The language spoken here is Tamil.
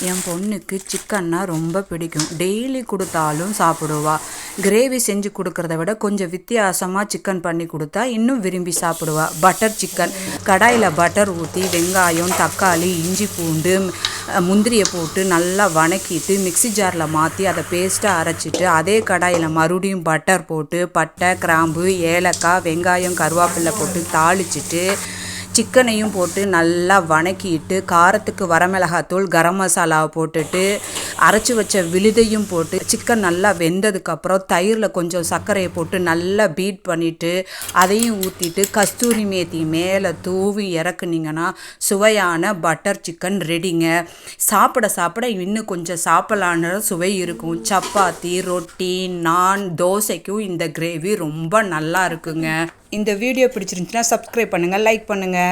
என் பொண்ணுக்கு சிக்கன்னா ரொம்ப பிடிக்கும். டெய்லி கொடுத்தாலும் சாப்பிடுவா. கிரேவி செஞ்சு கொடுக்கறத விட கொஞ்சம் வித்தியாசமாக சிக்கன் பண்ணி கொடுத்தா இன்னும் விரும்பி சாப்பிடுவா. பட்டர் சிக்கன் கடாயில் பட்டர் ஊற்றி வெங்காயம், தக்காளி, இஞ்சி, பூண்டு, முந்திரியை போட்டு நல்லா வணக்கிட்டு மிக்ஸி ஜாரில் மாற்றி அதை பேஸ்ட்டாக அரைச்சிட்டு அதே கடாயில் மறுபடியும் பட்டர் போட்டு பட்டை, கிராம்பு, ஏலக்காய், வெங்காயம், கருவேப்பிலை போட்டு தாளிச்சிட்டு சிக்கனையும் போட்டு நல்லா வணக்கிட்டு காரத்துக்கு வரமிளகாத்தூள், கரம் மசாலாவை போட்டுட்டு அரைச்சி வச்ச விழுதையும் போட்டு சிக்கன் நல்லா வெந்ததுக்கப்புறம் தயிரில் கொஞ்சம் சர்க்கரையை போட்டு நல்லா பீட் பண்ணிவிட்டு அதையும் ஊற்றிட்டு கஸ்தூரி மேத்தி மேலே தூவி இறக்குனீங்கன்னா சுவையான பட்டர் சிக்கன் ரெடிங்க. சாப்பிட சாப்பிட இன்னும் கொஞ்சம் சாப்பிடலான்னு சுவை இருக்கும். சப்பாத்தி, ரொட்டி, நான், தோசைக்கும் இந்த கிரேவி ரொம்ப நல்லா இருக்குங்க. இந்த வீடியோ பிடிச்சிருந்துச்சுன்னா சப்ஸ்கிரைப் பண்ணுங்கள், லைக் பண்ணுங்கள்.